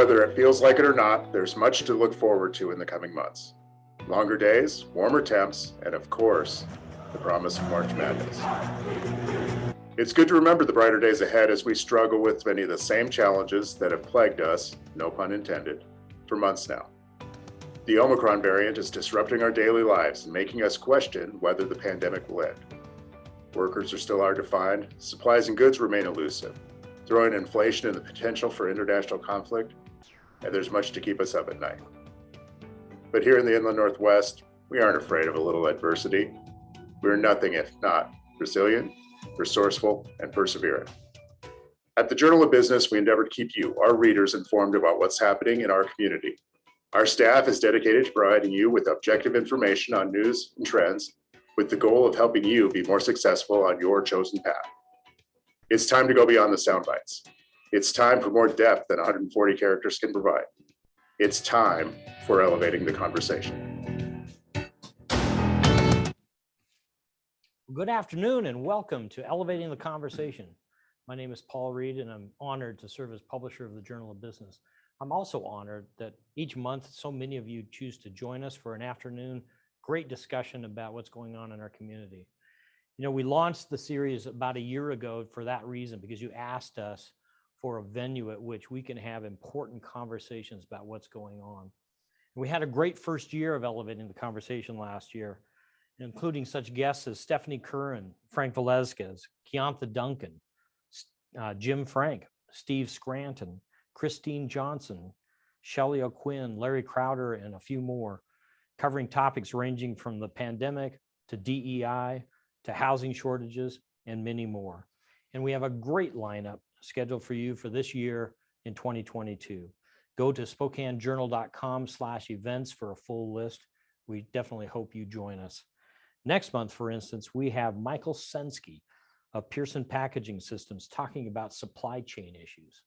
Whether it feels like it or not, there's much to look forward to in the coming months. Longer days, warmer temps, and of course, the promise of March Madness. It's good to remember the brighter days ahead as we struggle with many of the same challenges that have plagued us, no pun intended, for months now. The Omicron variant is disrupting our daily lives and making us question whether the pandemic will end. Workers are still hard to find, supplies and goods remain elusive, throwing inflation and the potential for international conflict, and there's much to keep us up at night. But here in the Inland Northwest, we aren't afraid of a little adversity. We're nothing if not resilient, resourceful, and perseverant. At the Journal of Business, we endeavor to keep you, our readers, informed about what's happening in our community. Our staff is dedicated to providing you with objective information on news and trends, with the goal of helping you be more successful on your chosen path. It's time to go beyond the sound bites. It's time for more depth than 140 characters can provide. It's time for elevating the conversation. Good afternoon and welcome to Elevating the Conversation. My name is Paul Reed and I'm honored to serve as publisher of the Journal of Business. I'm also honored that each month so many of you choose to join us for an afternoon great discussion about what's going on in our community. You know, we launched the series about a year ago for that reason, because you asked us for a venue at which we can have important conversations about what's going on. We had a great first year of Elevating the Conversation last year, including such guests as Stephanie Curran, Frank Velezquez, Keonta Duncan, Jim Frank, Steve Scranton, Christine Johnson, Shelley O'Quinn, Larry Crowder, and a few more, covering topics ranging from the pandemic to DEI to housing shortages and many more. And we have a great lineup scheduled for you for this year in 2022. Go to SpokaneJournal.com/events for a full list. We definitely hope you join us. Next month, for instance, we have Michael Sensky of Pearson Packaging Systems talking about supply chain issues.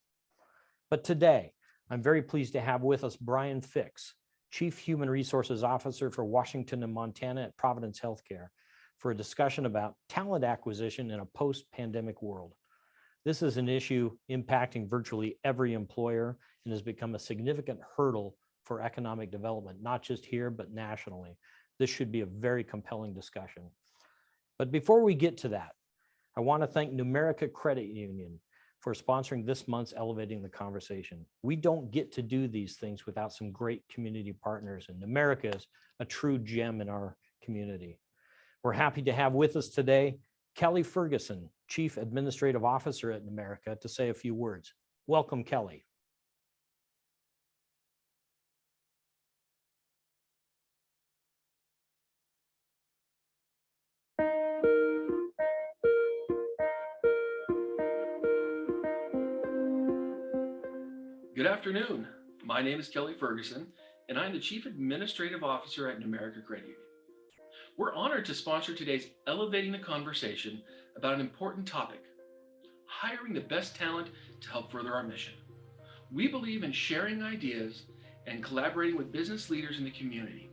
But today, I'm very pleased to have with us Bryan Fix, Chief Human Resources Officer for Washington and Montana at Providence Healthcare, for a discussion about talent acquisition in a post-pandemic world. This is an issue impacting virtually every employer and has become a significant hurdle for economic development, not just here, but nationally. This should be a very compelling discussion. But before we get to that, I want to thank Numerica Credit Union for sponsoring this month's Elevating the Conversation. We don't get to do these things without some great community partners, and Numerica is a true gem in our community. We're happy to have with us today Kelly Ferguson, Chief Administrative Officer at Numerica, to say a few words. Welcome, Kelly. Good afternoon. My name is Kelly Ferguson, and I'm the Chief Administrative Officer at Numerica Credit Union. We're honored to sponsor today's Elevating the Conversation about an important topic, hiring the best talent to help further our mission. We believe in sharing ideas and collaborating with business leaders in the community.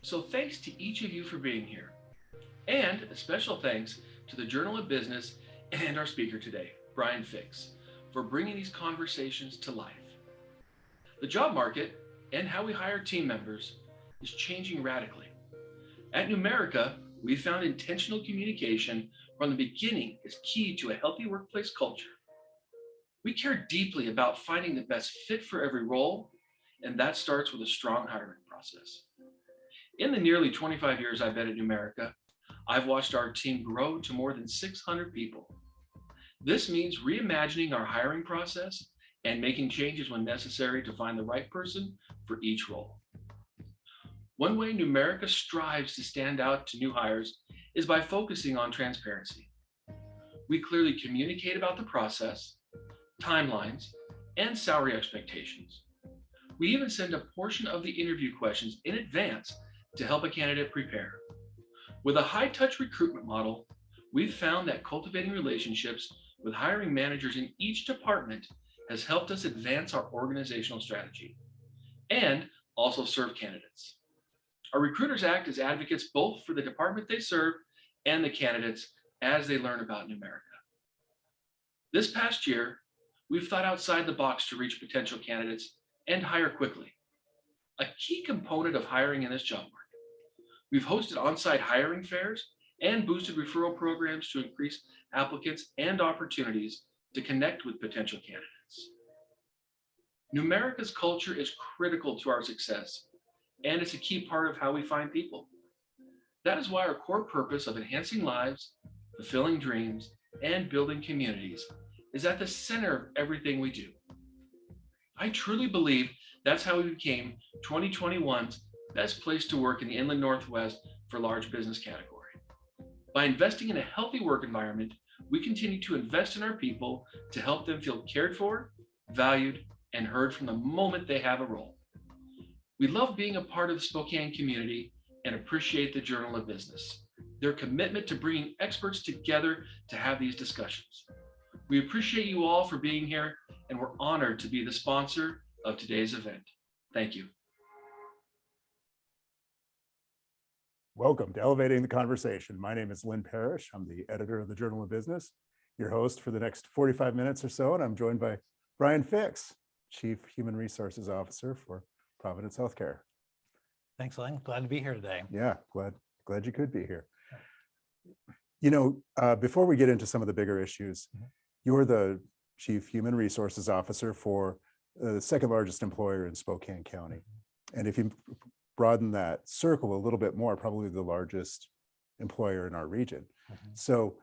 So thanks to each of you for being here. And a special thanks to the Journal of Business and our speaker today, Bryan Fix, for bringing these conversations to life. The job market and how we hire team members is changing radically. At Numerica, we found intentional communication from the beginning is key to a healthy workplace culture. We care deeply about finding the best fit for every role, and that starts with a strong hiring process. In the nearly 25 years I've been at Numerica, I've watched our team grow to more than 600 people. This means reimagining our hiring process and making changes when necessary to find the right person for each role. One way Numerica strives to stand out to new hires is by focusing on transparency. We clearly communicate about the process, timelines, and salary expectations. We even send a portion of the interview questions in advance to help a candidate prepare. With a high-touch recruitment model, we've found that cultivating relationships with hiring managers in each department has helped us advance our organizational strategy and also serve candidates. Our recruiters act as advocates both for the department they serve and the candidates as they learn about Numerica. This past year, we've thought outside the box to reach potential candidates and hire quickly. A key component of hiring in this job market. We've hosted on-site hiring fairs and boosted referral programs to increase applicants and opportunities to connect with potential candidates. Numerica's culture is critical to our success, and it's a key part of how we find people. That is why our core purpose of enhancing lives, fulfilling dreams, and building communities is at the center of everything we do. I truly believe that's how we became 2021's best place to work in the Inland Northwest for large business category. By investing in a healthy work environment, we continue to invest in our people to help them feel cared for, valued, and heard from the moment they have a role. We love being a part of the Spokane community and appreciate the Journal of Business, their commitment to bringing experts together to have these discussions. We appreciate you all for being here, and we're honored to be the sponsor of today's event. Thank you. Welcome to Elevating the Conversation. My name is Lynn Parrish. I'm the editor of the Journal of Business, your host for the next 45 minutes or so, and I'm joined by Bryan Fix, Chief Human Resources Officer for Providence Healthcare. Thanks, Lynn. Glad to be here today. Yeah, glad you could be here. You know, before we get into some of the bigger issues, you're the Chief Human Resources Officer for the second largest employer in Spokane County. And if you broaden that circle a little bit more, probably the largest employer in our region. So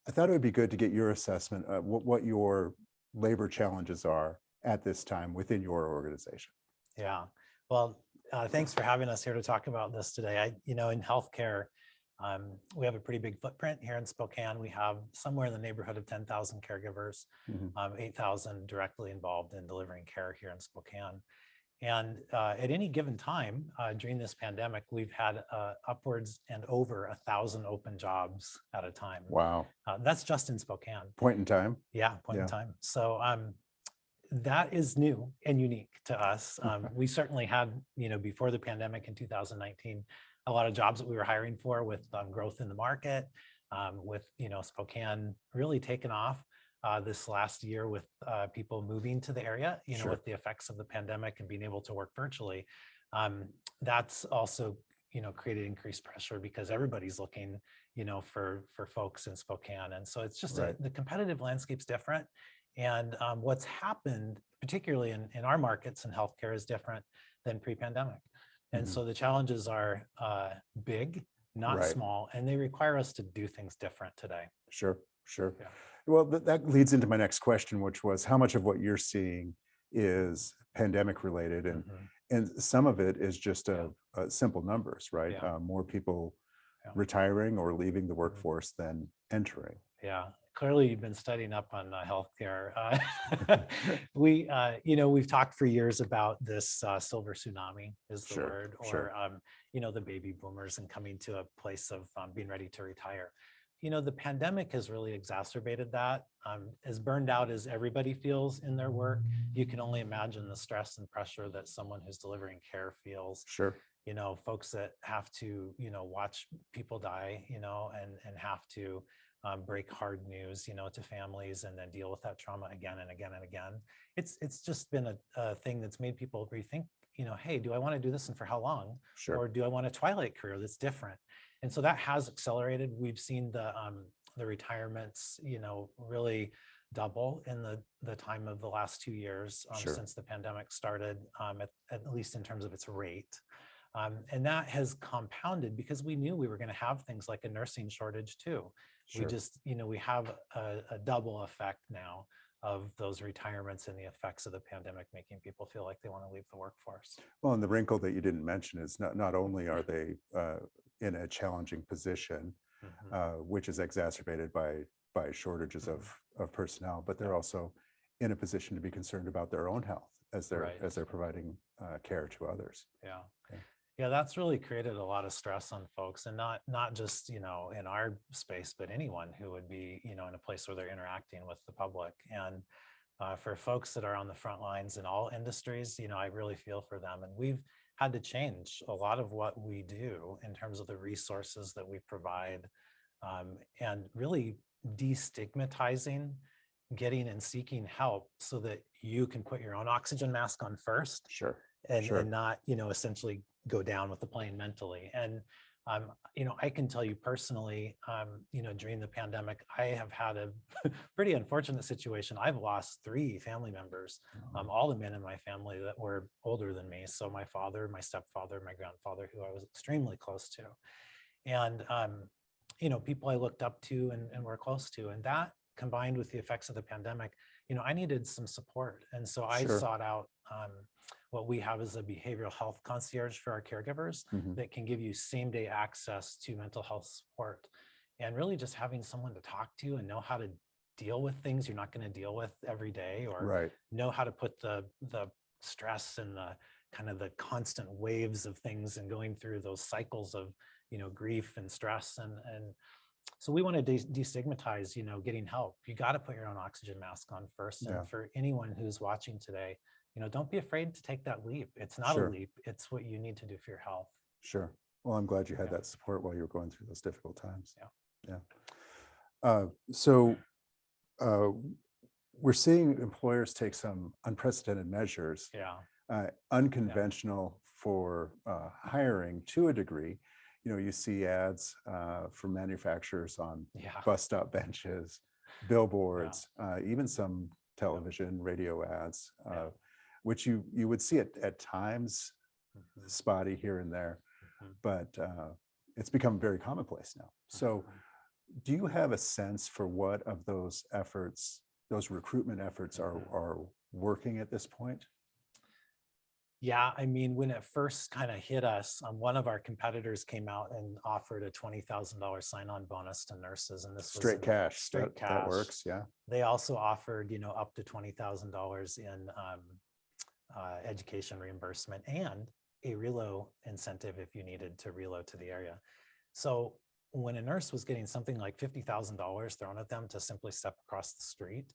I thought it would be good to get your assessment of what your labor challenges are at this time within your organization. Yeah, well, thanks for having us here to talk about this today. In healthcare, we have a pretty big footprint here in Spokane. We have somewhere in the neighborhood of 10,000 caregivers, 8,000 directly involved in delivering care here in Spokane. And at any given time during this pandemic, we've had upwards and over 1,000 open jobs at a time. Wow. That's just in Spokane. Point in time. Yeah, point in time. So that is new and unique to us. We certainly had, before the pandemic in 2019, a lot of jobs that we were hiring for with growth in the market, with, Spokane really taken off. This last year with people moving to the area, Sure. with the effects of the pandemic and being able to work virtually, that's also, created increased pressure because everybody's looking, for folks in Spokane. And so it's just Right. the competitive landscape's different. And what's happened, particularly in our markets and healthcare, is different than pre-pandemic. And so the challenges are big, not Right. small, and they require us to do things different today. Sure. Yeah. Well, that leads into my next question, which was how much of what you're seeing is pandemic related, and some of it is just a simple numbers, right? Yeah. More people Yeah. retiring or leaving the workforce than entering. Yeah, clearly you've been studying up on healthcare. We've talked for years about this silver tsunami is the Sure, word, or sure. the baby boomers and coming to a place of being ready to retire. The pandemic has really exacerbated that. As burned out as everybody feels in their work, you can only imagine the stress and pressure that someone who's delivering care feels. Sure. Folks that have to, watch people die, and have to break hard news, to families and then deal with that trauma again and again and again. It's just been a thing that's made people rethink, hey, do I want to do this and for how long? Sure. Or do I want a twilight career that's different? And so that has accelerated. We've seen the retirements, really double in the time of the last 2 years Sure. since the pandemic started, at least in terms of its rate. And that has compounded because we knew we were going to have things like a nursing shortage too. Sure. We just, we have a double effect now of those retirements and the effects of the pandemic making people feel like they want to leave the workforce. Well, and the wrinkle that you didn't mention is not only are they in a challenging position, which is exacerbated by shortages of personnel, but they're also in a position to be concerned about their own health as they're providing care to others. Yeah, that's really created a lot of stress on folks, and not just in our space, but anyone who would be in a place where they're interacting with the public. And for folks that are on the front lines in all industries, I really feel for them. And we've had to change a lot of what we do in terms of the resources that we provide, and really destigmatizing getting and seeking help so that you can put your own oxygen mask on first Sure. and, Sure. and not, essentially go down with the plane mentally. And, I can tell you personally, during the pandemic, I have had a pretty unfortunate situation. I've lost 3 family members, all the men in my family that were older than me. So my father, my stepfather, my grandfather, who I was extremely close to. And, people I looked up to and were close to. And that combined with the effects of the pandemic, I needed some support. And so I Sure. sought out what we have is a behavioral health concierge for our caregivers Mhm. that can give you same-day access to mental health support. And really just having someone to talk to and know how to deal with things you're not going to deal with every day, or Right. know how to put the stress and the kind of the constant waves of things and going through those cycles of grief and stress. And so we want to destigmatize getting help. You got to put your own oxygen mask on first. Yeah. And for anyone who's watching today, don't be afraid to take that leap. It's not Sure. a leap, it's what you need to do for your health. Sure. Well, I'm glad you had Yeah. that support while you were going through those difficult times. Yeah. So we're seeing employers take some unprecedented measures, Yeah. unconventional for hiring to a degree. You see ads from manufacturers on Yeah. bus stop benches, billboards, even some television, radio ads, which you would see it at times, Mhm. spotty here and there, Mhm. but it's become very commonplace now. So do you have a sense for what of those efforts, those recruitment efforts are working at this point? Yeah, I mean, when it first kind of hit us, one of our competitors came out and offered a $20,000 sign-on bonus to nurses, and this Straight was cash. straight That cash. works. Yeah. They also offered, up to $20,000 in education reimbursement and a relo incentive if you needed to reload to the area. So when a nurse was getting something like $50,000 thrown at them to simply step across the street,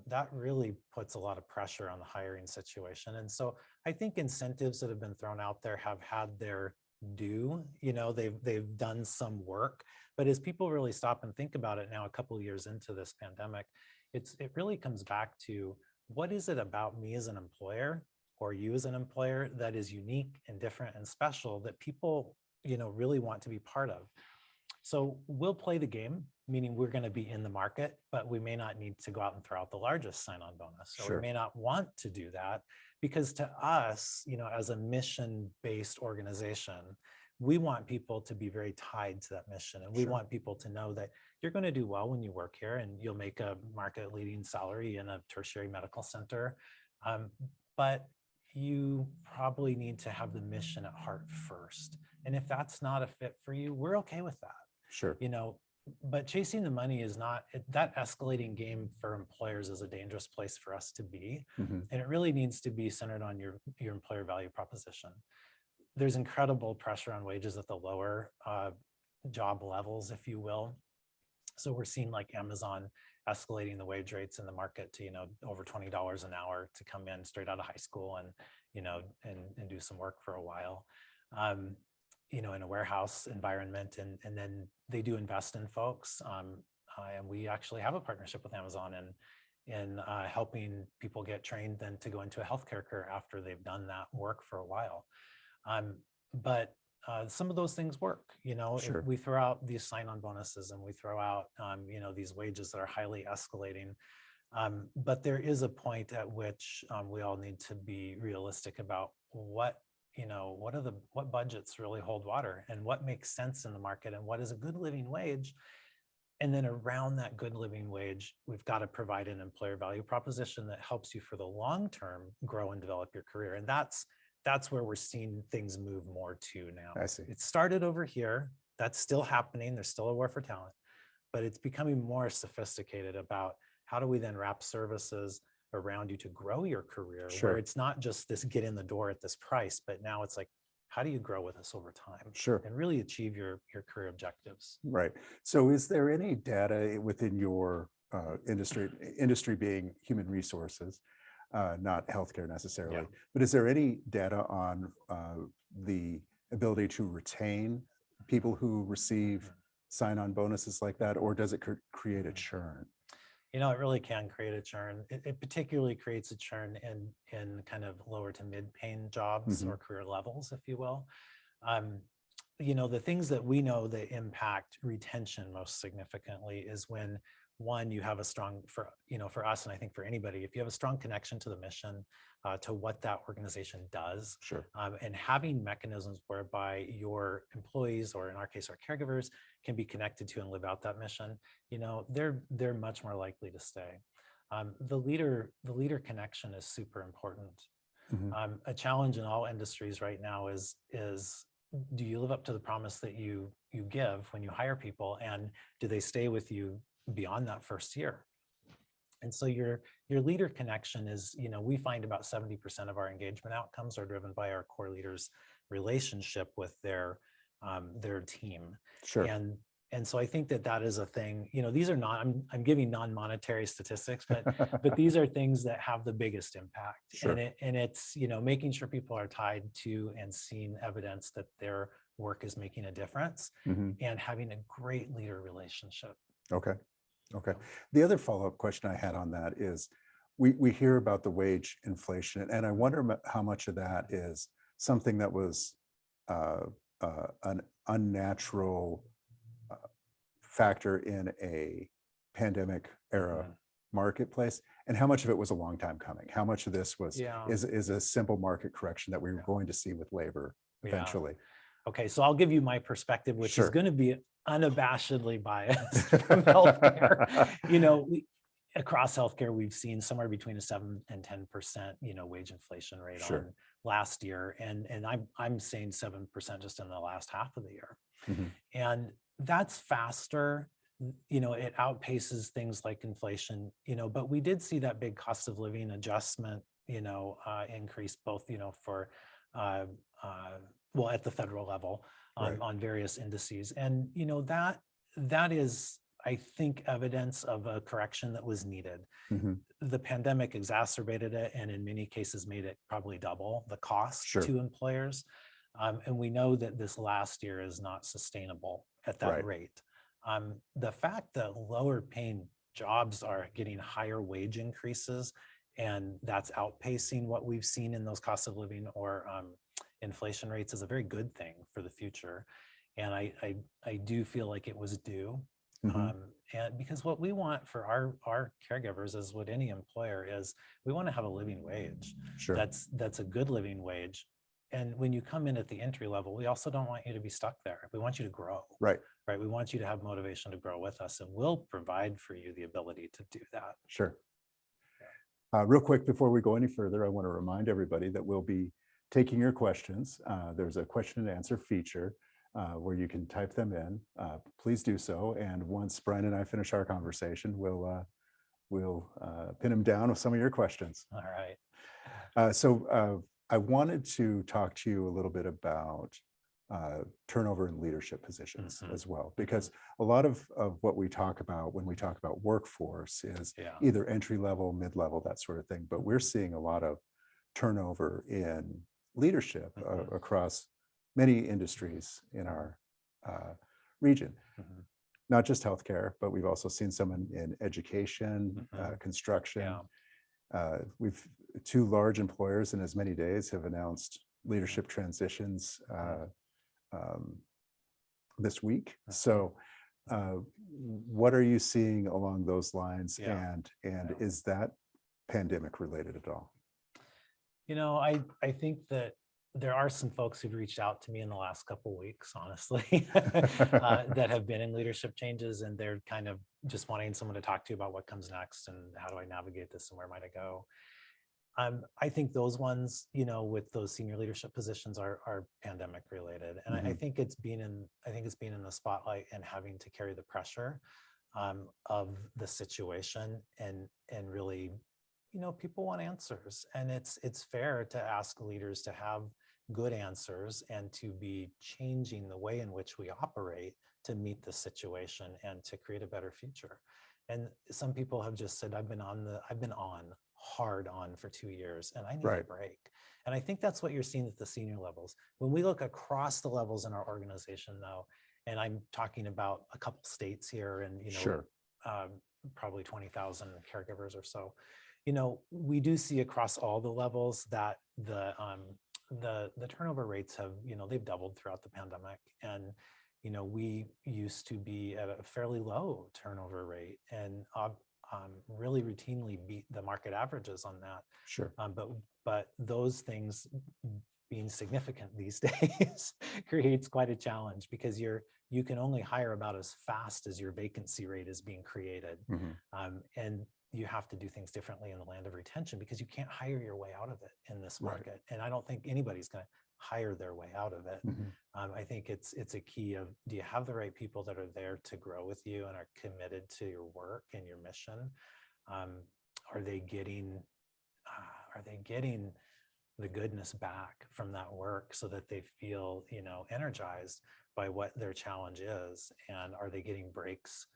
that really puts a lot of pressure on the hiring situation. And so I think incentives that have been thrown out there have had their due. They've done some work, but as people really stop and think about it now, a couple of years into this pandemic, it really comes back to, what is it about me as an employer, or you as an employer, that is unique and different and special that people really want to be part of? So we'll play the game, meaning we're going to be in the market, but we may not need to go out and throw out the largest sign-on bonus, or Sure. we may not want to do that, because to us, as a mission-based organization, we want people to be very tied to that mission. And we Sure. want people to know that you're going to do well when you work here, and you'll make a market-leading salary in a tertiary medical center. But you probably need to have the mission at heart first. And if that's not a fit for you, we're okay with that. Sure. But chasing the money is not, that escalating game for employers is a dangerous place for us to be. Mhm. And it really needs to be centered on your employer value proposition. There's incredible pressure on wages at the lower job levels, if you will. So we're seeing like Amazon escalating the wage rates in the market to, over $20 an hour to come in straight out of high school and, and do some work for a while. In a warehouse environment, and then they do invest in folks. And we actually have a partnership with Amazon in helping people get trained then to go into a healthcare career after they've done that work for a while. But some of those things work. Sure. If we throw out these sign-on bonuses and we throw out, these wages that are highly escalating. But there is a point at which we all need to be realistic about what budgets really hold water, and what makes sense in the market, and what is a good living wage. And then around that good living wage, we've got to provide an employer value proposition that helps you for the long term grow and develop your career. And that's where we're seeing things move more to now. I see. It started over here. That's still happening. There's still a war for talent, but it's becoming more sophisticated about how do we then wrap services around you to grow your career, Sure. where it's not just this get in the door at this price, but now it's like, how do you grow with us over time? Sure. And really achieve your career objectives? Right. So is there any data within your industry being human resources, not healthcare necessarily, Yeah. but is there any data on the ability to retain people who receive sign-on bonuses like that, or does it create a churn? It really can create a churn. It particularly creates a churn in kind of lower to mid-paying jobs Mhm. or career levels, if you will. The things that we know that impact retention most significantly is when, one, you have a strong, for us, and I think for anybody, if you have a strong connection to the mission, to what that organization does, Sure. and having mechanisms whereby your employees, or in our case, our caregivers, can be connected to and live out that mission, they're much more likely to stay. The leader connection is super important. Mhm. A challenge in all industries right now is do you live up to the promise that you give when you hire people, and do they stay with you beyond that first year? And so your leader connection is, we find about 70% of our engagement outcomes are driven by our core leaders' relationship with their team. Sure. And so I think that is a thing. These are not, I'm giving non-monetary statistics, but these are things that have the biggest impact. Sure. And it's making sure people are tied to and seeing evidence that their work is making a difference, Mhm. and having a great leader relationship. Okay. Okay. The other follow-up question I had on that is, we hear about the wage inflation, and I wonder how much of that is something that was an unnatural factor in a pandemic era marketplace, and how much of it was a long time coming. How much of this was is a simple market correction that we were going to see with labor eventually. Okay, so I'll give you my perspective, which Sure. is going to be unabashedly biased from healthcare. Across healthcare, we've seen somewhere between a 7 and 10%, wage inflation rate Sure. on last year, and I'm saying 7% just in the last half of the year, Mhm. and that's faster. It outpaces things like inflation. But we did see that big cost of living adjustment, increase both, for at the federal level Right. on various indices. And, that is, I think, evidence of a correction that was needed. Mhm. The pandemic exacerbated it, and in many cases made it probably double the cost Sure. to employers. And we know that this last year is not sustainable at that Right. rate. The fact that lower paying jobs are getting higher wage increases, and that's outpacing what we've seen in those cost of living or inflation rates, is a very good thing for the future. And I do feel like it was due. Mhm. And because what we want for our caregivers, is what any employer is, we want to have a living wage. Sure. That's a good living wage. And when you come in at the entry level, we also don't want you to be stuck there. We want you to grow. Right. Right. We want you to have motivation to grow with us, and we'll provide for you the ability to do that. Sure. Real quick, before we go any further, I want to remind everybody that we'll be taking your questions. There's a question and answer feature where you can type them in. Please do so. And once Bryan and I finish our conversation, we'll pin them down with some of your questions. All right. So I wanted to talk to you a little bit about turnover in leadership positions as well, because a lot of what we talk about when we talk about workforce is either entry level, mid-level, that sort of thing. But we're seeing a lot of turnover in leadership across many industries in our region. Not just healthcare, but we've also seen some in education, construction. We've two large employers in as many days have announced leadership transitions this week. So what are you seeing along those lines? And is that pandemic related at all? I think that there are some folks who've reached out to me in the last couple of weeks, honestly, that have been in leadership changes, and they're kind of just wanting someone to talk to about what comes next and how do I navigate this and where might I go. I think those ones, with those senior leadership positions are pandemic related, and I think it's being in the spotlight and having to carry the pressure of the situation, and really, people want answers, and it's fair to ask leaders to have good answers and to be changing the way in which we operate to meet the situation and to create a better future. And some people have just said, I've been hard on for 2 years and I need a break. And I think that's what you're seeing at the senior levels. When we look across the levels in our organization though, and I'm talking about a couple states here and, probably 20,000 caregivers or so. We do see across all the levels that the turnover rates have, they've doubled throughout the pandemic. And, we used to be at a fairly low turnover rate and really routinely beat the market averages on that. Sure. But those things being significant these days creates quite a challenge, because you can only hire about as fast as your vacancy rate is being created. And you have to do things differently in the land of retention, because you can't hire your way out of it in this market. Right. And I don't think anybody's going to hire their way out of it. I think it's a key of, do you have the right people that are there to grow with you and are committed to your work and your mission? Are they getting the goodness back from that work so that they feel, energized by what their challenge is? And are they getting breaks,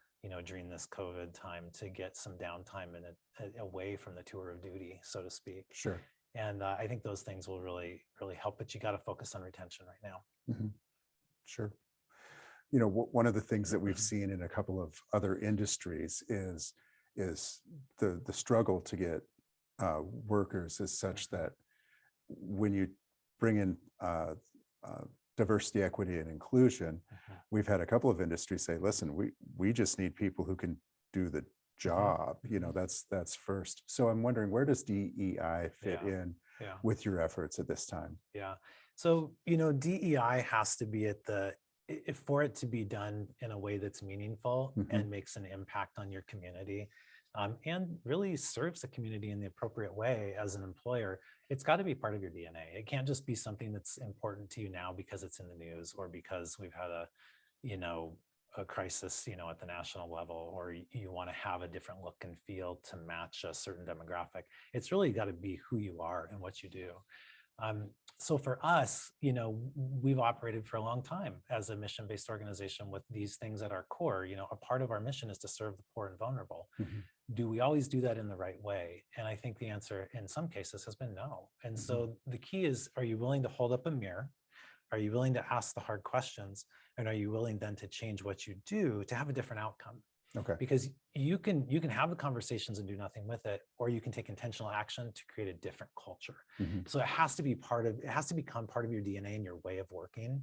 during this COVID time, to get some downtime and away from the tour of duty, so to speak? Sure. And I think those things will really, really help, but you got to focus on retention right now. Sure. One of the things that we've seen in a couple of other industries is the struggle to get workers is such that when you bring in diversity, equity, and inclusion, we've had a couple of industries say, listen, we just need people who can do the job. That's first. So I'm wondering, where does DEI fit in with your efforts at this time? Yeah. So, DEI has to be for it to be done in a way that's meaningful and makes an impact on your community, and really serves the community in the appropriate way as an employer. It's got to be part of your DNA. It can't just be something that's important to you now because it's in the news, or because we've had a crisis, at the national level, or you want to have a different look and feel to match a certain demographic. It's really got to be who you are and what you do. So for us, we've operated for a long time as a mission-based organization with these things at our core. A part of our mission is to serve the poor and vulnerable. Do we always do that in the right way? And I think the answer in some cases has been no. And so the key is, are you willing to hold up a mirror? Are you willing to ask the hard questions? And are you willing then to change what you do to have a different outcome? Okay. Because you can have the conversations and do nothing with it, or you can take intentional action to create a different culture. So it has to become part of your DNA and your way of working.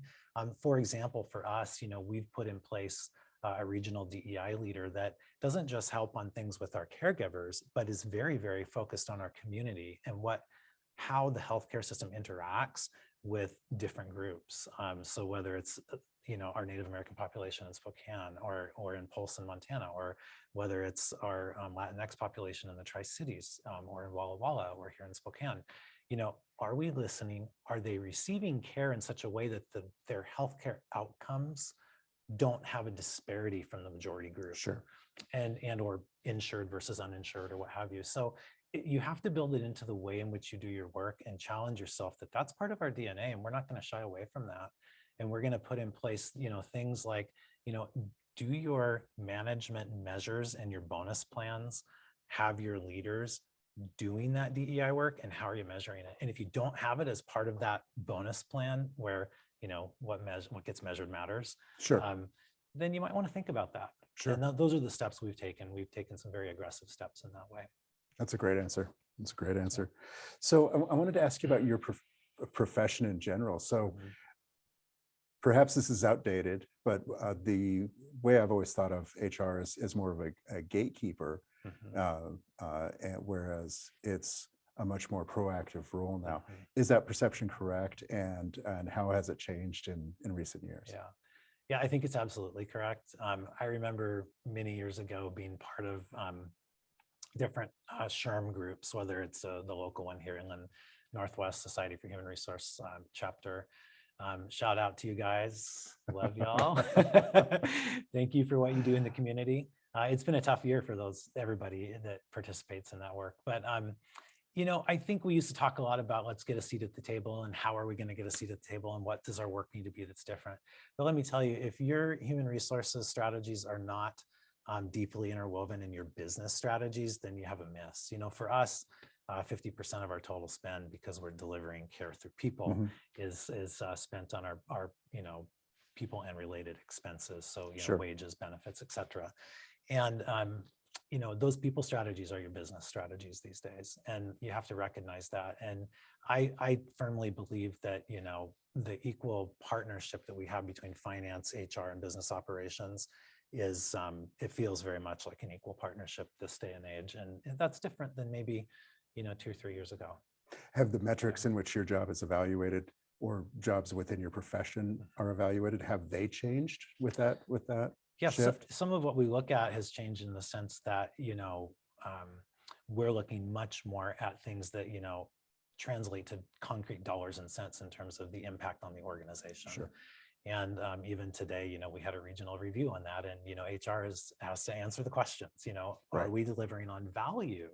For example, for us, we've put in place a regional DEI leader that doesn't just help on things with our caregivers, but is very, very focused on our community and how the healthcare system interacts with different groups. So whether it's our Native American population in Spokane, or in Polson, Montana, or whether it's our Latinx population in the Tri-Cities, or in Walla Walla, or here in Spokane, are we listening? Are they receiving care in such a way that their healthcare outcomes don't have a disparity from the majority group? Sure. And or insured versus uninsured, or what have you. So you have to build it into the way in which you do your work and challenge yourself that that's part of our DNA, and we're not going to shy away from that. And we're going to put in place, things like, do your management measures and your bonus plans have your leaders doing that DEI work, and how are you measuring it? And if you don't have it as part of that bonus plan, where what gets measured matters, Sure. Then you might want to think about that. Sure. And those are the steps we've taken. We've taken some very aggressive steps in that way. That's a great answer. That's a great answer. So I wanted to ask you about your profession in general. So perhaps this is outdated, but the way I've always thought of HR is more of a gatekeeper, whereas it's a much more proactive role now. Is that perception correct? And how has it changed in recent years? Yeah, I think it's absolutely correct. I remember many years ago being part of different SHRM groups, whether it's the local one here in the Northwest Society for Human Resource chapter. Shout out to you guys. Love y'all. Thank you for what you do in the community. It's been a tough year for everybody that participates in that work. But I think we used to talk a lot about, let's get a seat at the table, and how are we going to get a seat at the table, and what does our work need to be that's different. But let me tell you, if your human resources strategies are not deeply interwoven in your business strategies, then you have a miss. For us, 50% of our total spend, because we're delivering care through people, is spent on our people and related expenses. So wages, benefits, et cetera. And those people strategies are your business strategies these days, and you have to recognize that. And I firmly believe that, the equal partnership that we have between finance, HR, and business operations is, it feels very much like an equal partnership this day and age. And that's different than maybe, 2 or 3 years ago. Have the metrics in which your job is evaluated or jobs within your profession are evaluated, have they changed with that Yes, shift? some of what we look at has changed in the sense that, we're looking much more at things that, translate to concrete dollars and cents in terms of the impact on the organization. Sure. And even today, we had a regional review on that, and, HR has to answer the questions, Right. are we delivering on value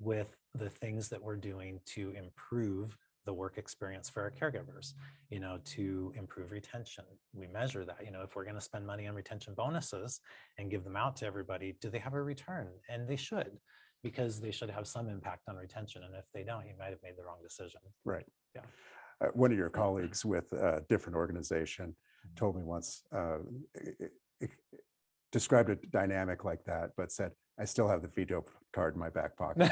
with the things that we're doing to improve the work experience for our caregivers, to improve retention. We measure that, if we're going to spend money on retention bonuses and give them out to everybody, do they have a return? And they should, because they should have some impact on retention. And if they don't, you might have made the wrong decision. Right. Yeah. One of your colleagues with a different organization told me once, described a dynamic like that, but said, I still have the veto card in my back pocket.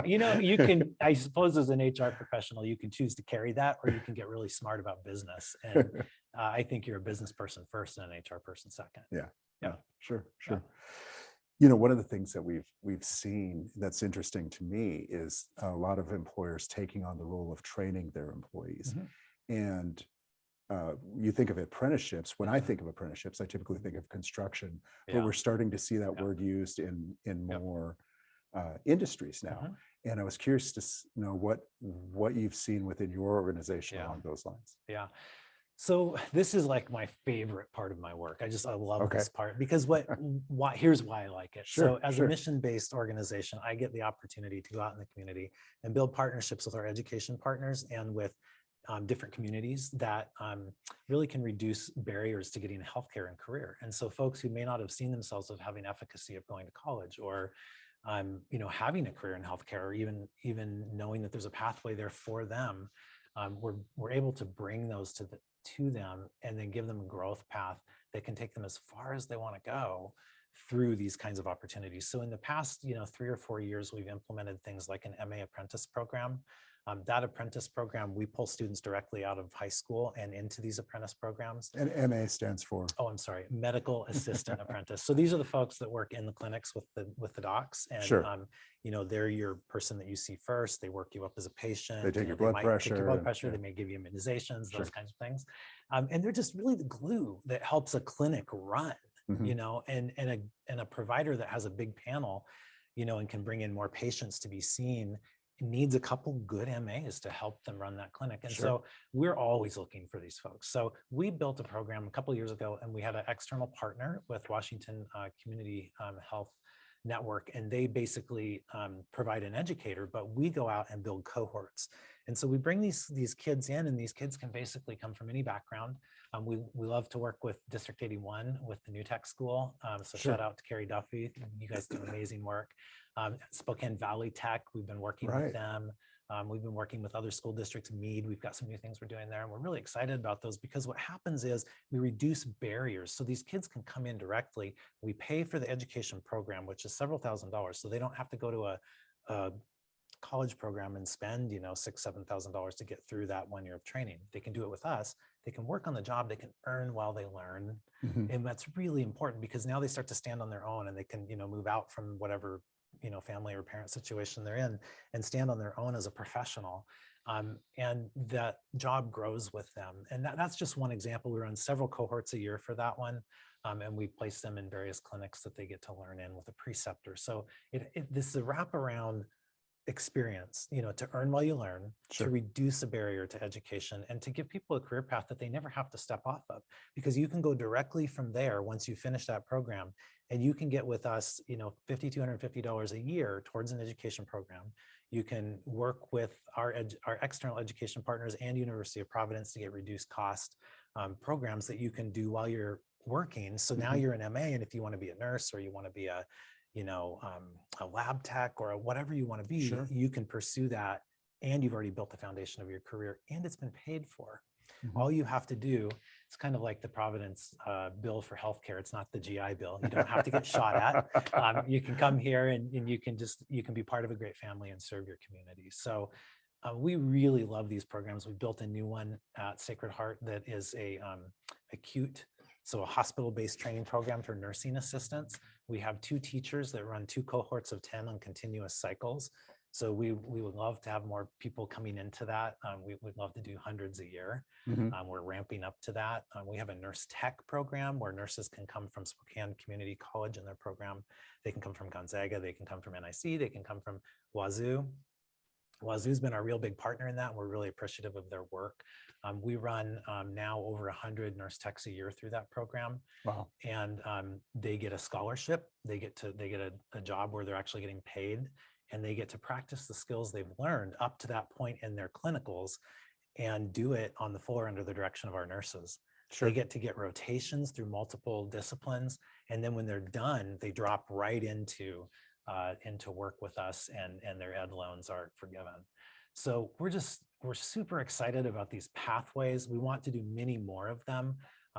You can, I suppose as an HR professional, you can choose to carry that, or you can get really smart about business. And I think you're a business person first and an HR person second. Yeah, sure. Yeah. One of the things that we've seen that's interesting to me is a lot of employers taking on the role of training their employees. And you think of apprenticeships. When I think of apprenticeships, I typically think of construction, but we're starting to see that word used in more industries now. And I was curious to know what you've seen within your organization along those lines. Yeah. So this is like my favorite part of my work. I love this part, because here's why I like it. So as a mission-based organization, I get the opportunity to go out in the community and build partnerships with our education partners and with different communities that really can reduce barriers to getting healthcare and career. And so folks who may not have seen themselves as having efficacy of going to college, or having a career in healthcare, or even knowing that there's a pathway there for them, we're able to bring those to them and then give them a growth path that can take them as far as they want to go through these kinds of opportunities. So in the past, 3 or 4 years, we've implemented things like an MA apprentice program. That apprentice program, we pull students directly out of high school and into these apprentice programs. And MA stands for? Oh, I'm sorry, medical assistant apprentice. So these are the folks that work in the clinics with the docs, and they're your person that you see first. They work you up as a patient. They take your blood pressure. Take your blood pressure. They may give you immunizations, those kinds of things. And they're just really the glue that helps a clinic run. And a provider that has a big panel, and can bring in more patients to be seen, needs a couple good MAs to help them run that clinic. And so we're always looking for these folks. So we built a program a couple of years ago, and we had an external partner with Washington Community Health Network, and they basically provide an educator, but we go out and build cohorts. And so we bring these kids in, and these kids can basically come from any background. We love to work with District 81 with the New Tech School. So shout out to Carrie Duffy. You guys do amazing work. Spokane Valley Tech, we've been working with them. We've been working with other school districts. Meade, we've got some new things we're doing there, and we're really excited about those, because what happens is we reduce barriers. So these kids can come in directly. We pay for the education program, which is several $1,000s. So they don't have to go to a college program and spend, $6,000-7,000 to get through that 1 year of training. They can do it with us. They can work on the job. They can earn while they learn. And that's really important, because now they start to stand on their own, and they can, move out from whatever family or parent situation they're in and stand on their own as a professional. And that job grows with them. And that's just one example. We run several cohorts a year for that one. And we place them in various clinics that they get to learn in with a preceptor. So this is a wraparound experience, to earn while you learn, to reduce a barrier to education, and to give people a career path that they never have to step off of, because you can go directly from there once you finish that program, and you can get with us, $5,250 a year towards an education program. You can work with our external education partners and University of Providence to get reduced cost programs that you can do while you're working. So now you're an MA, and if you want to be a nurse, or you want to be a lab tech, or whatever you want to be, you can pursue that, and you've already built the foundation of your career, and it's been paid for. All you have to do, it's kind of like the Providence bill for healthcare. It's not the GI Bill. You don't have to get shot at. You can come here and you can be part of a great family and serve your community. So we really love these programs. We built a new one at Sacred Heart that is a acute, so a hospital-based training program for nursing assistants. We have 2 teachers that run 2 cohorts of 10 on continuous cycles. So we would love to have more people coming into that. We'd love to do hundreds a year. We're ramping up to that. We have a nurse tech program where nurses can come from Spokane Community College in their program. They can come from Gonzaga, they can come from NIC, they can come from Wazoo. Wazoo's been our real big partner in that, and we're really appreciative of their work. We run now over 100 nurse techs a year through that program. Wow. And they get a scholarship. They get a job where they're actually getting paid, and they get to practice the skills they've learned up to that point in their clinicals and do it on the floor under the direction of our nurses. Sure. They get to get rotations through multiple disciplines. And then when they're done, they drop right into work with us, and their ed loans are forgiven. So we're super excited about these pathways. We want to do many more of them.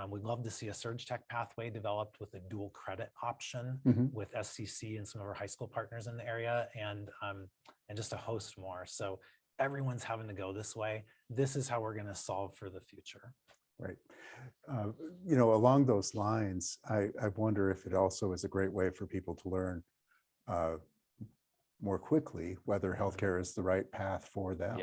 We'd love to see a surge tech pathway developed with a dual credit option with SCC and some of our high school partners in the area, and just a host more. So everyone's having to go this way. This is how we're going to solve for the future. Right. Along those lines, I wonder if it also is a great way for people to learn more quickly whether healthcare is the right path for them.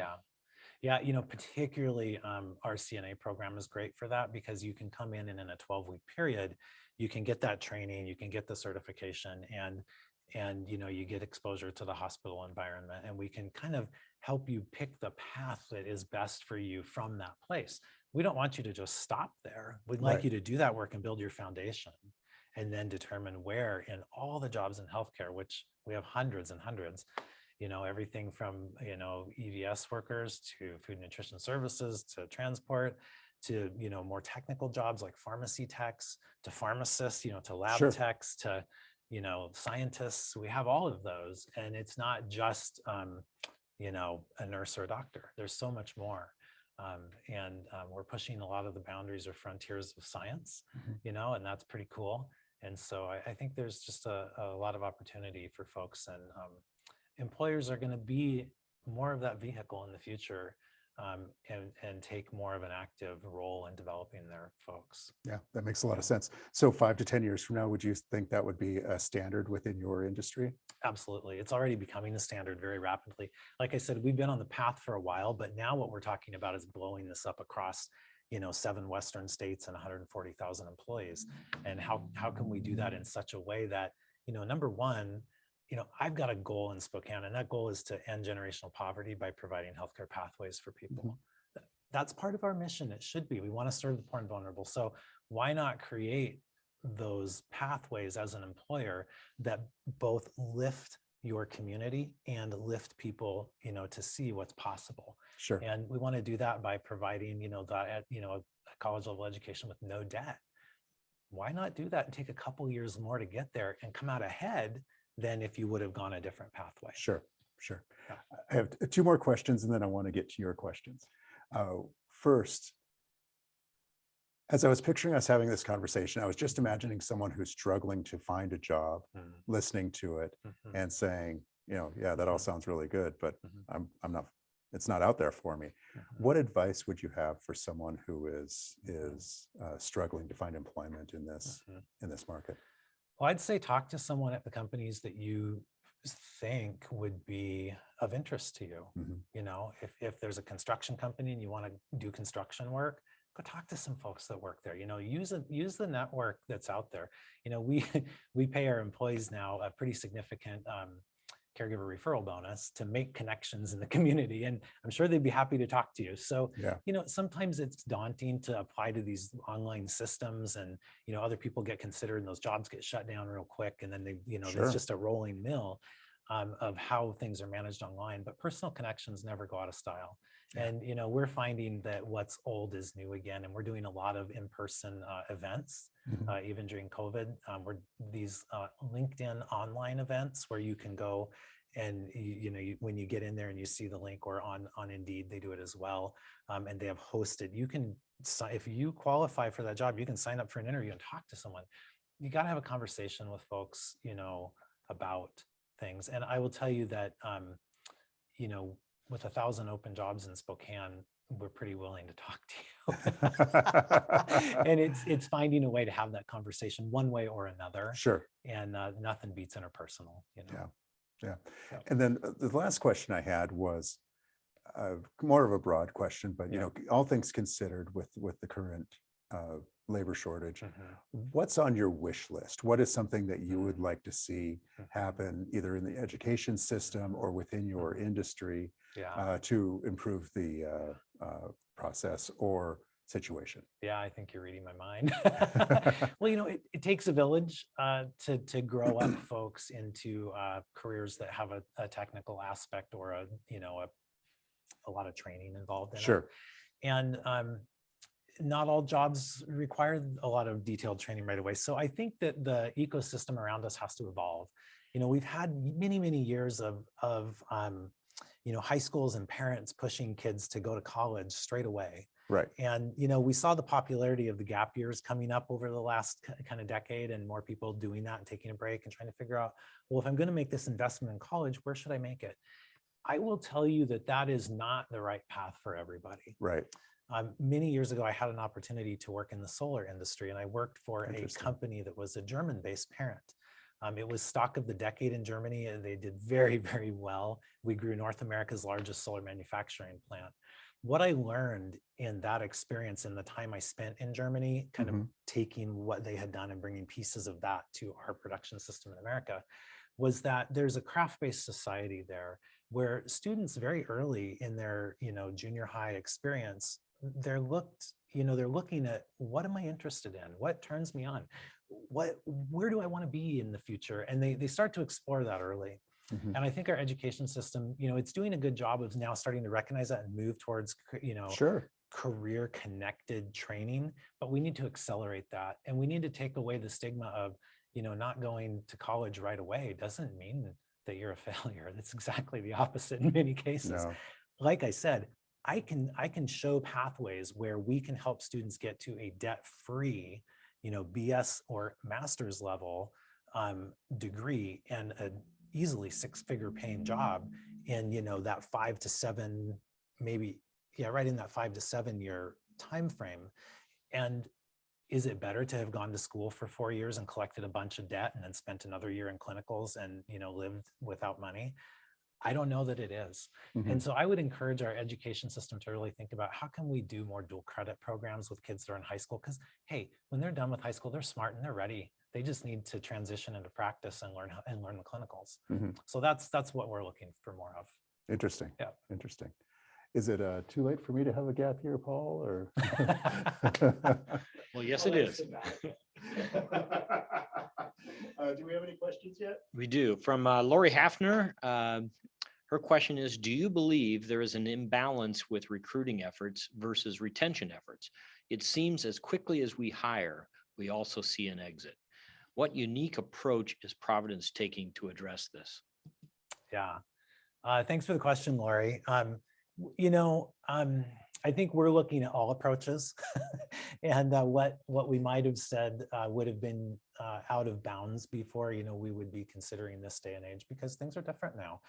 Yeah, particularly our CNA program is great for that, because you can come in and in a 12-week period, you can get that training, you can get the certification, and you get exposure to the hospital environment, and we can kind of help you pick the path that is best for you from that place. We don't want you to just stop there. We'd like you to do that work and build your foundation, and then determine where in all the jobs in healthcare, which we have hundreds and hundreds, everything from, EVS workers to food and nutrition services, to transport, to, more technical jobs like pharmacy techs, to pharmacists, to lab techs, to, scientists. We have all of those. And it's not just, a nurse or a doctor. There's so much more. We're pushing a lot of the boundaries or frontiers of science, and that's pretty cool. And so I think there's just a lot of opportunity for folks, and employers are going to be more of that vehicle in the future, and take more of an active role in developing their folks. Yeah, that makes a lot of sense. So 5 to 10 years from now, would you think that would be a standard within your industry? Absolutely. It's already becoming a standard very rapidly. Like I said, we've been on the path for a while, but now what we're talking about is blowing this up across 7 Western states and 140,000 employees. And how can we do that in such a way that, number one, I've got a goal in Spokane, and that goal is to end generational poverty by providing healthcare pathways for people. That's part of our mission. It should be. We want to serve the poor and vulnerable. So why not create those pathways as an employer that both lift your community and lift people, to see what's possible. Sure. And we want to do that by providing, a college level education with no debt. Why not do that and take a couple years more to get there and come out ahead than if you would have gone a different pathway? Sure. Yeah. I have 2 more questions, and then I want to get to your questions. First, as I was picturing us having this conversation, I was just imagining someone who's struggling to find a job, listening to it and saying, yeah, that all sounds really good, but I'm not, it's not out there for me. What advice would you have for someone who is struggling to find employment in this market? Well, I'd say talk to someone at the companies that you think would be of interest to you. If there's a construction company and you want to do construction work, go talk to some folks that work there. Use the network that's out there. We pay our employees now a pretty significant caregiver referral bonus to make connections in the community, and I'm sure they'd be happy to talk to you. So sometimes it's daunting to apply to these online systems, and other people get considered and those jobs get shut down real quick, and then it's just a rolling mill of how things are managed online. But personal connections never go out of style. And we're finding that what's old is new again, and we're doing a lot of in-person events, even during COVID. We're these LinkedIn online events where you can go when you get in there and you see the link, or on Indeed, they do it as well. And they have hosted, if you qualify for that job, you can sign up for an interview and talk to someone. You got to have a conversation with folks, about things. And I will tell you that, with 1,000 open jobs in Spokane, we're pretty willing to talk to you. And it's finding a way to have that conversation one way or another. Sure. And nothing beats interpersonal, Yeah. And then the last question I had was more of a broad question, but all things considered, with the current labor shortage, what's on your wish list? What is something that you would like to see happen either in the education system or within your industry to improve the process or situation? Yeah, I think you're reading my mind. Well, it takes a village to grow up folks into careers that have a technical aspect, or a lot of training involved in it. Sure. And not all jobs require a lot of detailed training right away. So I think that the ecosystem around us has to evolve. We've had many, many years of high schools and parents pushing kids to go to college straight away. Right. And, we saw the popularity of the gap years coming up over the last kind of decade, and more people doing that and taking a break and trying to figure out, well, if I'm going to make this investment in college, where should I make it? I will tell you that is not the right path for everybody. Right. Many years ago, I had an opportunity to work in the solar industry, and I worked for a company that was a German-based parent. It was stock of the decade in Germany, and they did very, very well. We grew North America's largest solar manufacturing plant. What I learned in that experience, in the time I spent in Germany, kind of taking what they had done and bringing pieces of that to our production system in America, was that there's a craft-based society there where students very early in their, junior high experience, they're looking at, what am I interested in? What turns me on? Where do I want to be in the future? And they start to explore that early. And I think our education system, it's doing a good job of now starting to recognize that and move towards, career connected training, but we need to accelerate that. And we need to take away the stigma of, not going to college right away doesn't mean that you're a failure. That's exactly the opposite in many cases. No. Like I said, I can show pathways where we can help students get to a debt-free, BS or master's level degree, and a easily 6-figure paying job in, that 5 to 7, maybe, right in that 5 to 7 year time frame. And is it better to have gone to school for 4 years and collected a bunch of debt and then spent another year in clinicals and, lived without money? I don't know that it is. And so I would encourage our education system to really think about, how can we do more dual credit programs with kids that are in high school? Because, hey, when they're done with high school, they're smart and they're ready. They just need to transition into practice and learn the clinicals. So that's what we're looking for more of. Interesting. Yeah. Interesting. Is it too late for me to have a gap year, Paul? Or Well, yes, it is. Do we have any questions yet? We do. From Lori Hafner, her question is, do you believe there is an imbalance with recruiting efforts versus retention efforts? It seems as quickly as we hire, we also see an exit. What unique approach is Providence taking to address this? Yeah. Thanks for the question, Lori. I think we're looking at all approaches and what we might have said would have been out of bounds before, we would be considering this day and age, because things are different now.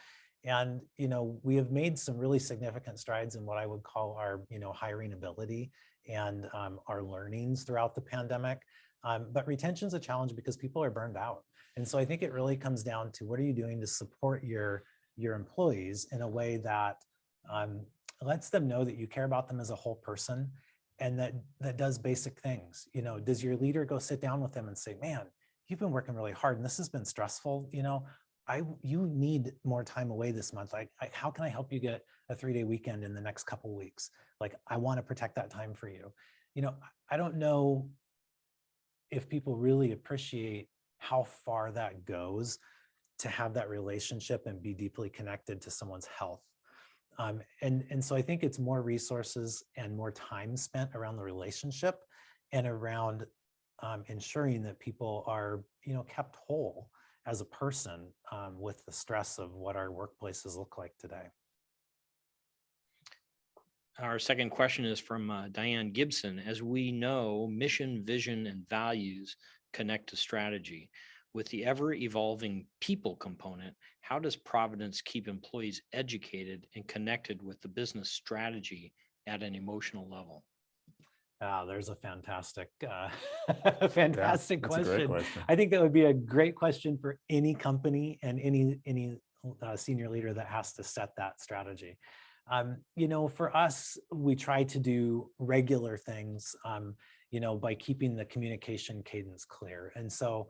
And, we have made some really significant strides in what I would call our, hiring ability and our learnings throughout the pandemic. But retention is a challenge because people are burned out. And so I think it really comes down to, what are you doing to support your employees in a way that lets them know that you care about them as a whole person, and that does basic things. Does your leader go sit down with them and say, man, you've been working really hard and this has been stressful. You need more time away this month. How can I help you get a 3-day weekend in the next couple of weeks? I want to protect that time for you. I don't know if people really appreciate how far that goes to have that relationship and be deeply connected to someone's health. And so I think it's more resources and more time spent around the relationship and around ensuring that people are, kept whole as a person with the stress of what our workplaces look like today. Our second question is from Diane Gibson. As we know, mission, vision, and values connect to strategy. With the ever-evolving people component, how does Providence keep employees educated and connected with the business strategy at an emotional level? There's a fantastic, That's a great question. question. I think that would be a great question for any company and any senior leader that has to set that strategy. For us, we try to do regular things, by keeping the communication cadence clear. And so,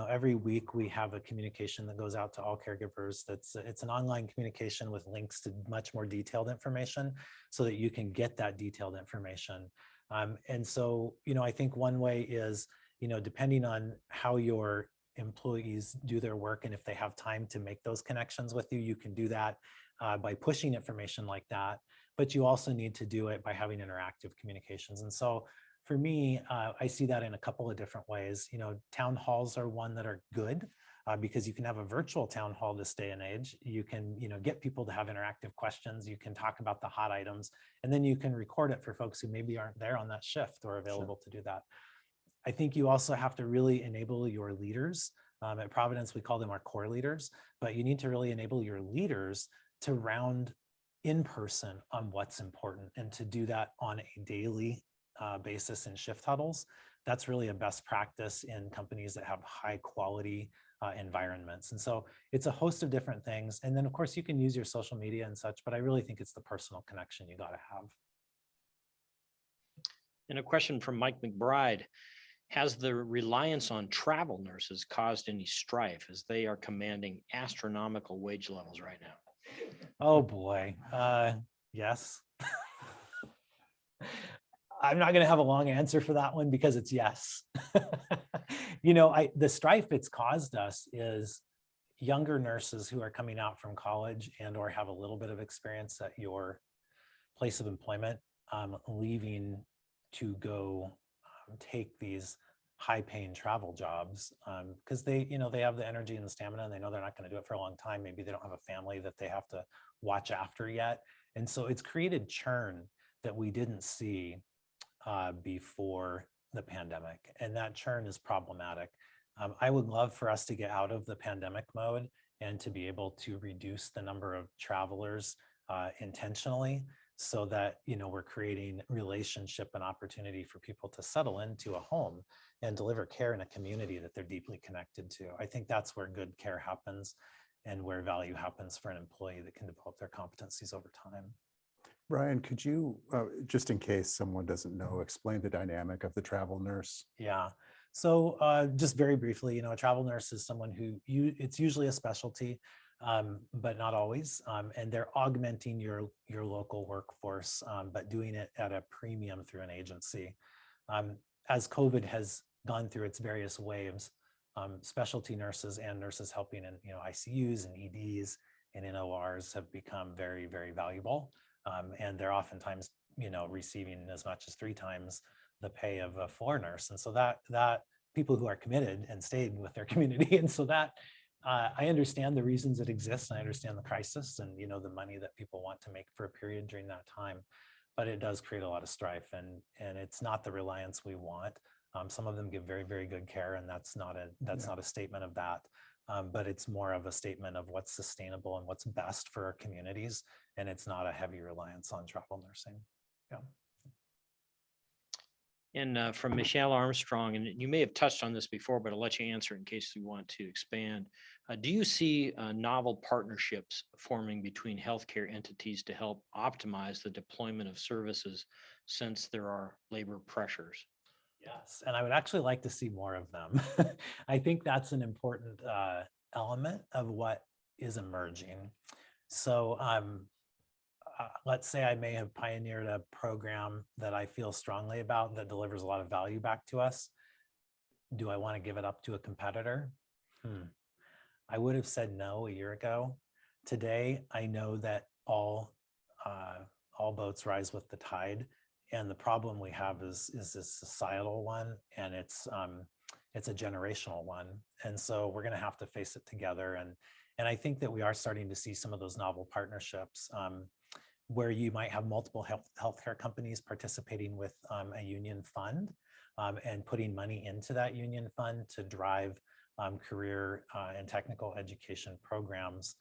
every week we have a communication that goes out to all caregivers. It's an online communication with links to much more detailed information so that you can get that detailed information. And so, I think one way is, depending on how your employees do their work and if they have time to make those connections with you, you can do that by pushing information like that. But you also need to do it by having interactive communications. And so for me, I see that in a couple of different ways. Town halls are one that are good because you can have a virtual town hall this day and age. You can, get people to have interactive questions. You can talk about the hot items, and then you can record it for folks who maybe aren't there on that shift or available to do that. I think you also have to really enable your leaders. At Providence, we call them our core leaders, but you need to really enable your leaders to round in person on what's important and to do that on a daily basis in shift huddles. That's really a best practice in companies that have high quality environments. And so it's a host of different things. And then of course you can use your social media and such, but I really think it's the personal connection you got to have. And a question from Mike McBride. Has the reliance on travel nurses caused any strife as they are commanding astronomical wage levels right now? Oh boy, yes. I'm not going to have a long answer for that one because it's yes. The strife it's caused us is younger nurses who are coming out from college and or have a little bit of experience at your place of employment, leaving to go take these high-paying travel jobs because they have the energy and the stamina, and they know they're not going to do it for a long time. Maybe they don't have a family that they have to watch after yet, and so it's created churn that we didn't see before the pandemic, and that churn is problematic. I would love for us to get out of the pandemic mode and to be able to reduce the number of travelers intentionally, so that we're creating relationship and opportunity for people to settle into a home and deliver care in a community that they're deeply connected to. I think that's where good care happens and where value happens for an employee that can develop their competencies over time. Bryan, could you, just in case someone doesn't know, explain the dynamic of the travel nurse? Yeah. So just very briefly, a travel nurse is someone who it's usually a specialty, but not always. And they're augmenting your local workforce, but doing it at a premium through an agency. As COVID has gone through its various waves, specialty nurses and nurses helping in ICUs and EDs and in ORs have become very, very valuable. And they're oftentimes receiving as much as 3 times the pay of a floor nurse. And so that people who are committed and stayed with their community. And so that I understand the reasons it exists. And I understand the crisis and the money that people want to make for a period during that time. But it does create a lot of strife, and it's not the reliance we want. Some of them give very, very good care, and that's not a statement of that. But it's more of a statement of what's sustainable and what's best for our communities. And it's not a heavy reliance on travel nursing. Yeah. And from Michelle Armstrong, and you may have touched on this before, but I'll let you answer in case you want to expand. Do you see novel partnerships forming between healthcare entities to help optimize the deployment of services since there are labor pressures? Yes, and I would actually like to see more of them. I think that's an important element of what is emerging. So let's say I may have pioneered a program that I feel strongly about that delivers a lot of value back to us. Do I want to give it up to a competitor? I would have said no a year ago. Today, I know that all boats rise with the tide. And the problem we have is this societal one, and it's it's a generational one. And so we're going to have to face it together. And I think that we are starting to see some of those novel partnerships where you might have multiple healthcare companies participating with a union fund and putting money into that union fund to drive career and technical education programs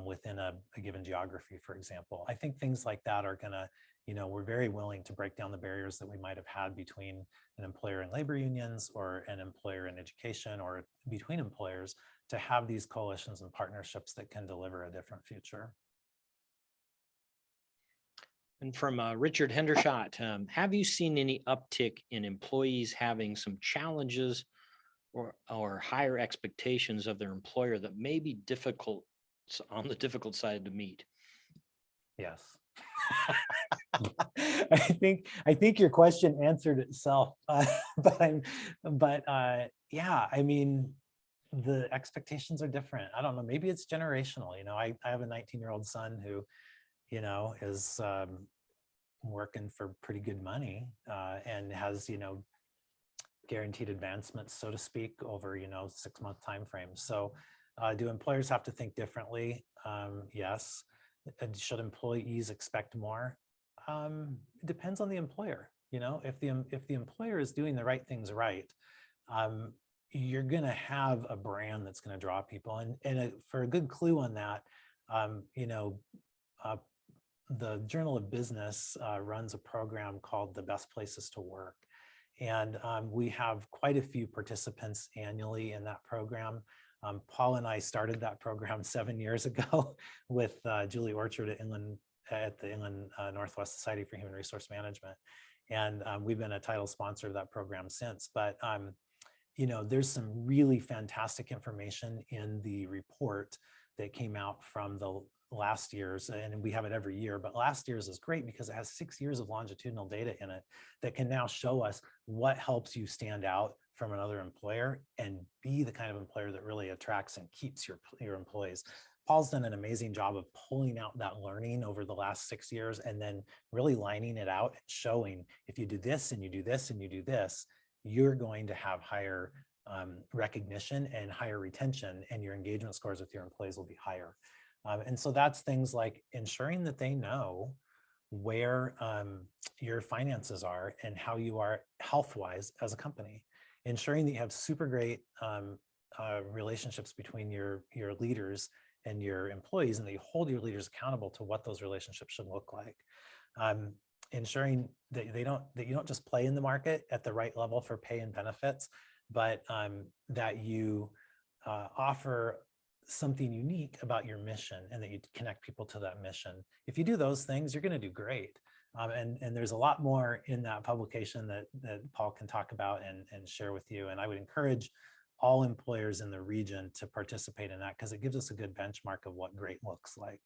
within a given geography, for example. I think things like that are gonna, we're very willing to break down the barriers that we might have had between an employer and labor unions or an employer and education or between employers to have these coalitions and partnerships that can deliver a different future. And from Richard Hendershot, have you seen any uptick in employees having some challenges or higher expectations of their employer that may be difficult on the difficult side to meet? Yes. I think your question answered itself, yeah, I mean, the expectations are different. I don't know, maybe it's generational. I have a 19-year-old son who, is working for pretty good money and has, guaranteed advancements, so to speak, over, 6-month timeframes. So do employers have to think differently? Yes. Should employees expect more? It depends on the employer. If the employer is doing the right things right, you're going to have a brand that's going to draw people. And for a good clue on that, the Journal of Business runs a program called The Best Places to Work. And we have quite a few participants annually in that program. Paul and I started that program 7 years ago with Julie Orchard at the Inland Northwest Society for Human Resource Management. And we've been a title sponsor of that program since. But, there's some really fantastic information in the report that came out from the last year's, and we have it every year, but last year's is great because it has 6 years of longitudinal data in it that can now show us what helps you stand out from another employer and be the kind of employer that really attracts and keeps your employees. Paul's done an amazing job of pulling out that learning over the last 6 years and then really lining it out and showing if you do this and you do this and you do this, you're going to have higher recognition and higher retention, and your engagement scores with your employees will be higher. And so that's things like ensuring that they know where your finances are and how you are health-wise as a company, ensuring that you have super great relationships between your leaders and your employees, and that you hold your leaders accountable to what those relationships should look like. Ensuring that you don't just play in the market at the right level for pay and benefits, but that you offer something unique about your mission and that you connect people to that mission. If you do those things, you're going to do great. And there's a lot more in that publication that Paul can talk about and share with you. And I would encourage all employers in the region to participate in that because it gives us a good benchmark of what great looks like.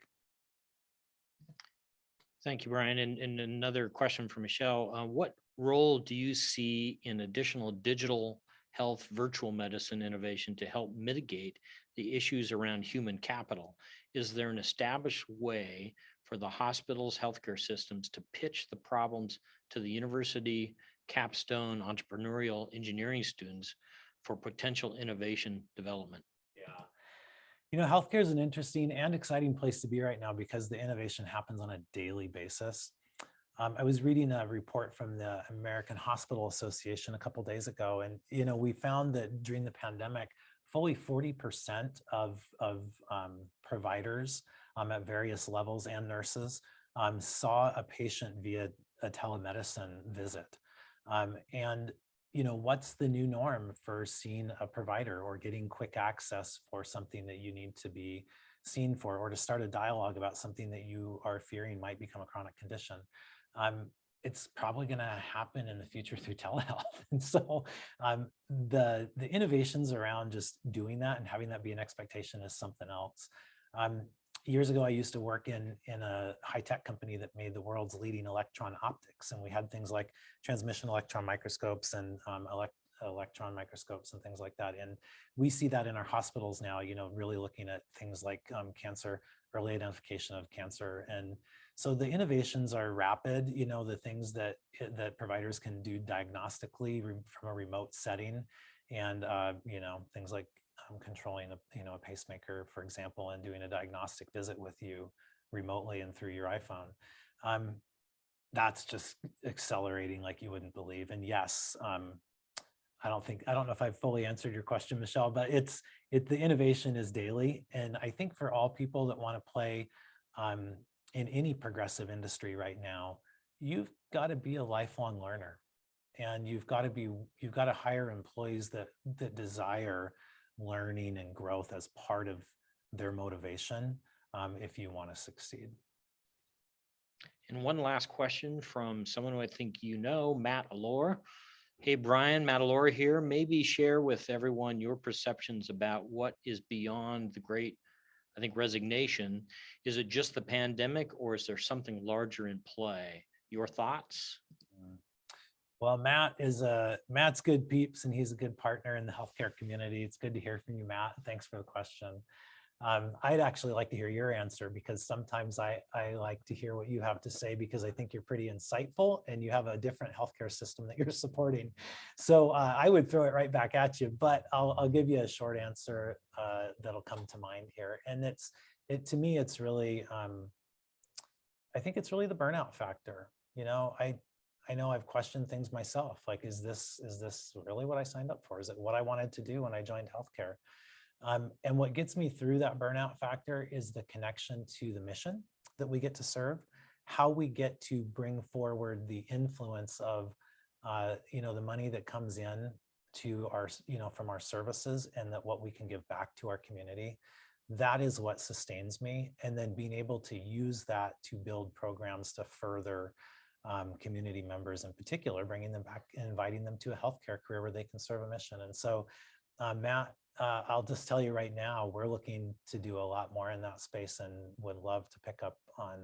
Thank you, Bryan. And another question for Michelle. What role do you see in additional digital health virtual medicine innovation to help mitigate the issues around human capital? Is there an established way for the hospitals, healthcare systems to pitch the problems to the university, capstone, entrepreneurial engineering students for potential innovation development? Yeah. Healthcare is an interesting and exciting place to be right now because the innovation happens on a daily basis. I was reading a report from the American Hospital Association a couple of days ago, and we found that during the pandemic, fully 40% of providers at various levels and nurses saw a patient via a telemedicine visit. And what's the new norm for seeing a provider or getting quick access for something that you need to be seen for, or to start a dialogue about something that you are fearing might become a chronic condition? It's probably going to happen in the future through telehealth. And so the innovations around just doing that and having that be an expectation is something else. Years ago, I used to work in a high-tech company that made the world's leading electron optics. And we had things like transmission electron microscopes and electron microscopes and things like that. And we see that in our hospitals now, really looking at things like cancer, early identification of cancer. And so the innovations are rapid, the things that providers can do diagnostically from a remote setting and things like controlling a pacemaker, for example, and doing a diagnostic visit with you remotely and through your iPhone. That's just accelerating like you wouldn't believe. And yes, I don't know if I've fully answered your question, Michelle, but the innovation is daily. And I think for all people that want to play in any progressive industry right now, you've got to be a lifelong learner, and you've got to hire employees that desire learning and growth as part of their motivation if you want to succeed. And one last question from someone who I think you know, Matt Allure. Hey, Bryan, Matt Allure here. Maybe share with everyone your perceptions about what is beyond the great, I think, resignation. Is it just the pandemic, or is there something larger in play? Your thoughts? Well, Matt's good peeps, and he's a good partner in the healthcare community. It's good to hear from you, Matt. Thanks for the question. I'd actually like to hear your answer, because sometimes I like to hear what you have to say, because I think you're pretty insightful and you have a different healthcare system that you're supporting. So I would throw it right back at you, but I'll give you a short answer that'll come to mind here. And to me, it's really, I think it's really the burnout factor. I know I've questioned things myself, like, is this really what I signed up for? Is it what I wanted to do when I joined healthcare? And what gets me through that burnout factor is the connection to the mission that we get to serve, how we get to bring forward the influence of, the money that comes in to our, from our services, and that what we can give back to our community. That is what sustains me. And then being able to use that to build programs to further community members in particular, bringing them back and inviting them to a healthcare career where they can serve a mission. And so, Matt, I'll just tell you right now, we're looking to do a lot more in that space, and would love to pick up on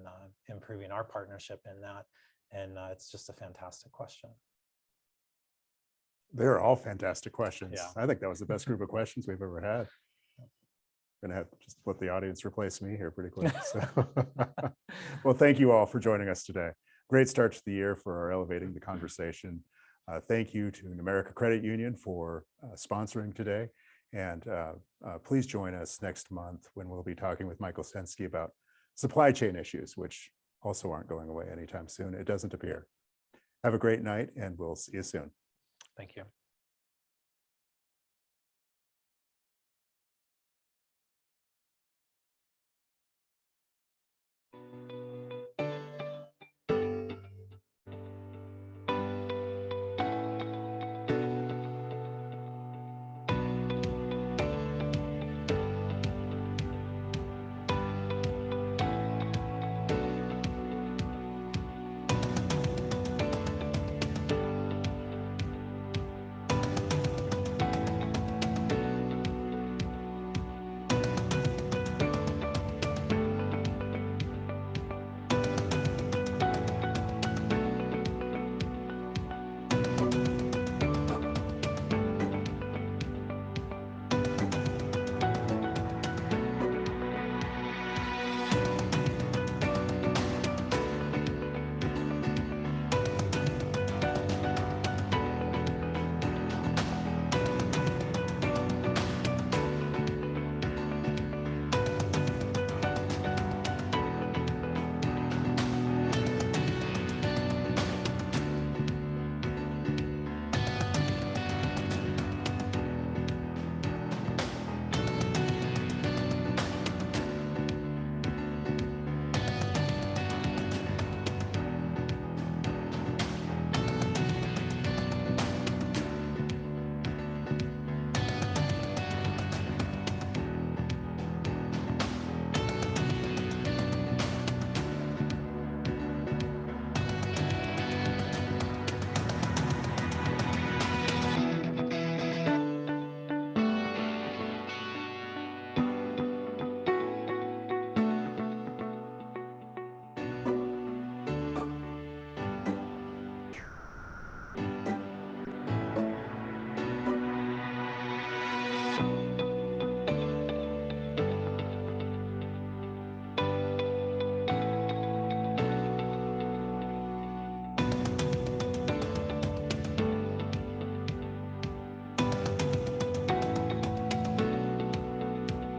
improving our partnership in that. And it's just a fantastic question. They're all fantastic questions. Yeah. I think that was the best group of questions we've ever had. Gonna have just let the audience replace me here pretty quick. So. Well, thank you all for joining us today. Great start to the year for our Elevating the Conversation. Thank you to Numerica Credit Union for sponsoring today. And please join us next month when we'll be talking with Michael Sensky about supply chain issues, which also aren't going away anytime soon. It doesn't appear. Have a great night, and we'll see you soon. Thank you.